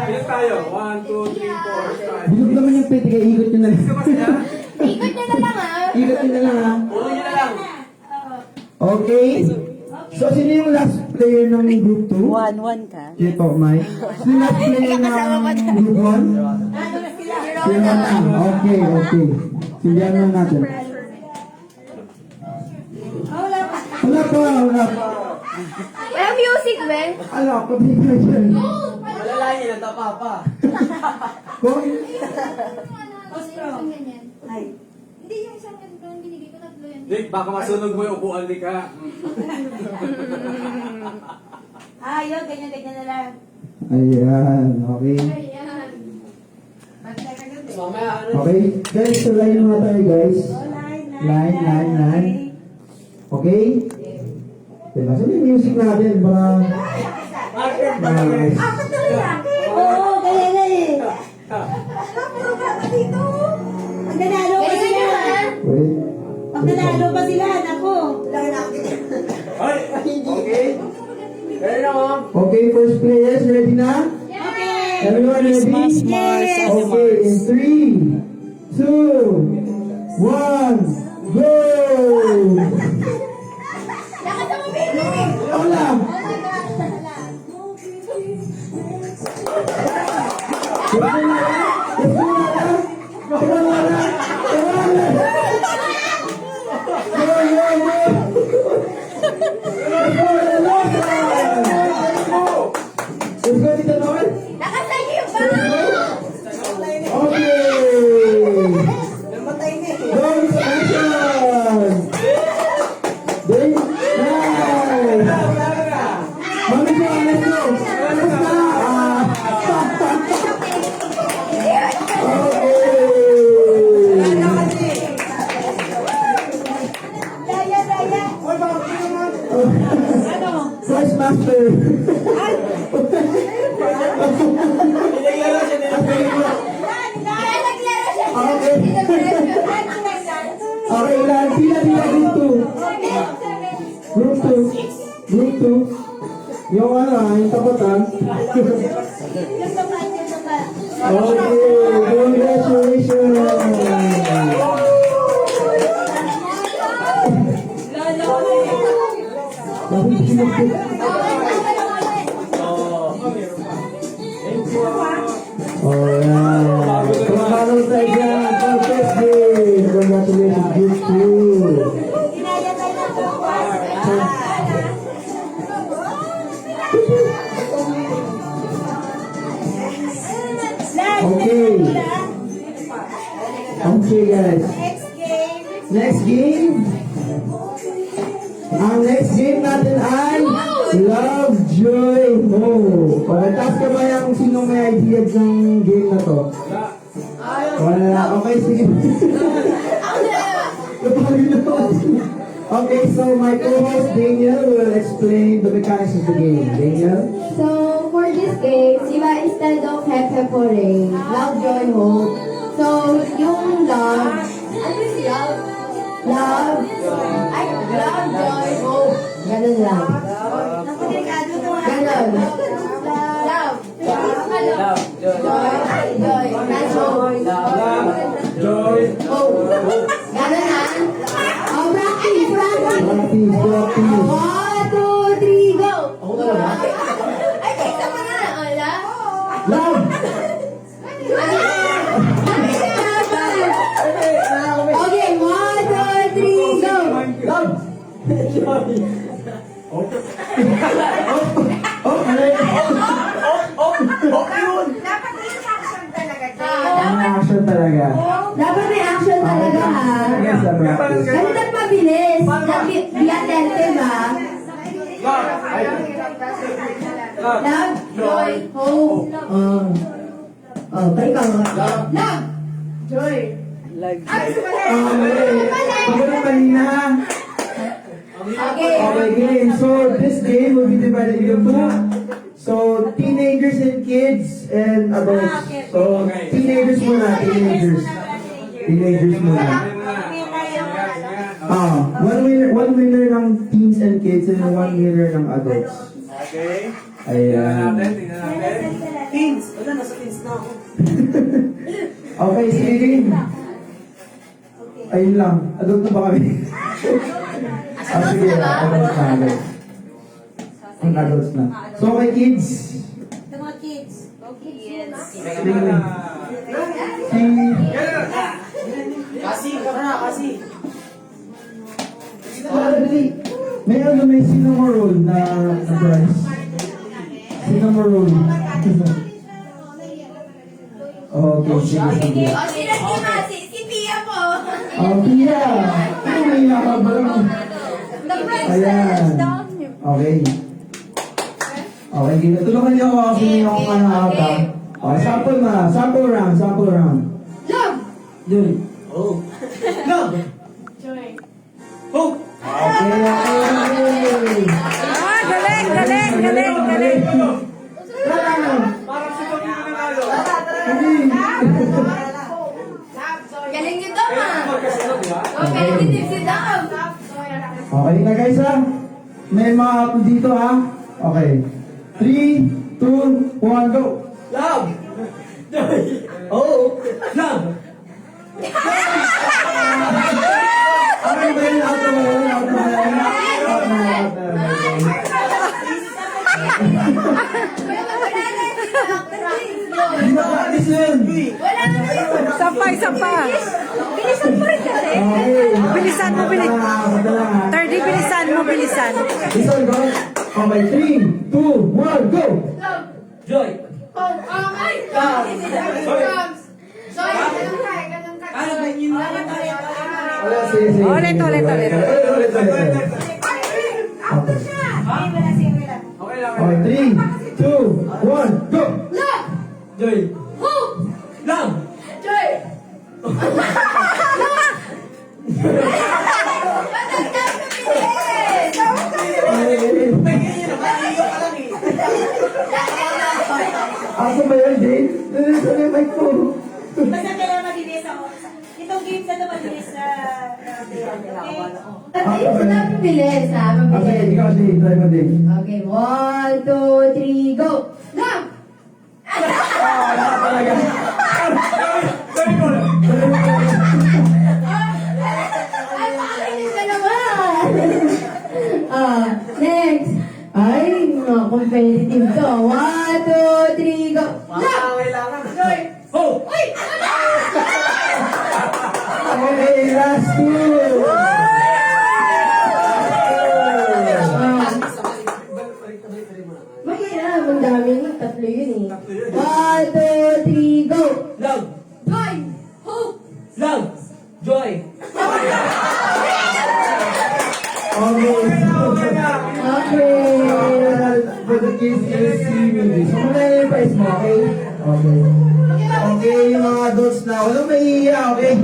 Ilan tayo? 1, 2, 3, 4, 5. Bulog naman yung pwede kaya ikot nyo na lang. Ikot nyo na lang Ikot nyo na lang ha. Puro nyo na lang. Okay. So, sino yung last player ng group 2? 1-1 ka. Ito, Mike. Sino yung last player ng group 1? Si Rona. Okay, okay. Sindihan na natin. Wala pa, wala pa. Wala music, be. Ala, pabig na dyan. Malalahin, natapa pa. Kung, Hindi yung isang ganito, binigay ko tatlo yan. Dick, baka masunog mo yung upuan ni ka. Yun, ganyan-ganyan na lang. ayan, okay. Ayan. Okay, guys, so line muna tayo, guys. Line. Okay? Diba? So, yung music natin, baka... Nice. Oo, kaya na eh. Puro kama dito. Pag nanalo pa Ganyan sila. nyo, ha? Wait. Pag nanalo pa sila, nako. Ay, okay. Ready na mo? Okay, first players, ready na? Okay. Everyone ready? Christmas, Mars, and the Okay, in Mars. 3, 2, 1, go! Lakas ang mabili. Ako lang! Let's go, Tita Noel. Lakas ang iyo ba? Okay. Guns action. Then, nice. Mami ko, let's go. Let's go. First master. Kaya naglaro siya. Okay. Okay, ilan? Pila group 2. Group 2. Group 2. Yung ano, yung tapatan. Okay, congratulations. Alright. Kumakaroon tayo dyan for first game. Congratulations, group 2. Okay. Okay, guys. Next game. Ang next game natin ay Love, Joy, Hope. Pagkatas ka ba yung sinong may idea ng game na to? Wala. Okay, sige. Okay, so my co-host Daniel will explain the mechanics of the game. Daniel? So, for this game, diba, instead of Hepe Pore, Love, Joy, Hope. So, yung love, ano yung love? Love, ay, love, joy, hope. Ganun lang. Ganun. Love. Joy. That's hope. Joy. Hope. Ganun na. Oh, practice. Practice, practice. 1, 2, 3, go! Ay, isa mo na. Oh, love. Love! Okay, 1, 2, 3, go! Love! Oh, alay. Action talaga. Dapat may action talaga, ha? Yes, sa practice. Kasi dapat mabilis. Biatente ba? Love, joy, hope. Ikaw nga. Love, joy. Pagod mali na. Okay. Okay, game. So, this game will be divided into two. So, teenagers and kids and adults. So, teenagers muna, teenagers. Teenagers muna. One winner ng teens and kids and 1 million ng adults. Okay. Ayan. Tingnan natin. Teens. Wala, nasa teens na ako. Okay, sige. Ayun lang. Adult na ba kami? Sige, adults na. Ang adults na. So, okay, kids. Sa mga kids. Kasi, kasi. May ano, may cinnamon roll na price. Cinnamon roll. Okay, sige. O, sino si Masi? Si Pia po. Pia! Ano may nakabalang? Ayan. Okay. Okay, tulungan niyo ako kasi yung ano ata. Okay, sample na. Sample round, sample round. Love. Yun. Oh. Love. Joy. Oh. Okay, okay. Ah, galing, galing, galing, galing. Parang si Pagino nanalo. Galing nyo daw, ma. Magkasunod, di ba? Okay, titip si Dam. Okay na guys ha. May mga ako dito ha. Okay. 3, 2, 1, go! Love. Oh. Love. Okay ba yun? Out na yun? Out na yun? Out na yun? Hindi na practice yun. Wala na yun. Sampay, sampay. Bilisan mo rin kasi. Okay. Bilisan mo, bilis. Madala ha. 30, bilisan mo, bilisan. This one, go. Okay, 3, 2, 1, go! Joy. Oh, ay. Sorry, ganun ka, ganun ka. Ano ba yun? Wala, sige, sige. Ulit, ulit, ulit. Ulit. After siya. Ay, wala siya, wala. Okay lang. Okay, 3, 2, 1, go! Love. Joy. Hope. Love. Joy. Ako ba yan, Jane? Ano yung mic ko? Basta kailangan mabilis ako. Itong games na ito mabilis na okay? At sinabi bilis, ha? Okay, Mabilis. ikaw, Jane. Try mo, Jane. Okay, 1, 2, 3, go! Love! Talaga. Joy mo. Ay, pakainis ka naman! Next! Ay, mga competitive to. 1, 2, 3, go! Love! Kailangan. Joy. Oh. Uy! Okay, last two. Mahirap, ang dami nun. Tatlo yun eh. 1, 2, 3, go! Love. Joy! Hope! Love. Joy. Okay. For the kids, is si Mimi. So, muna yung price mo, okay? Okay. Okay, yung mga adults na. Walang mahihiya, okay?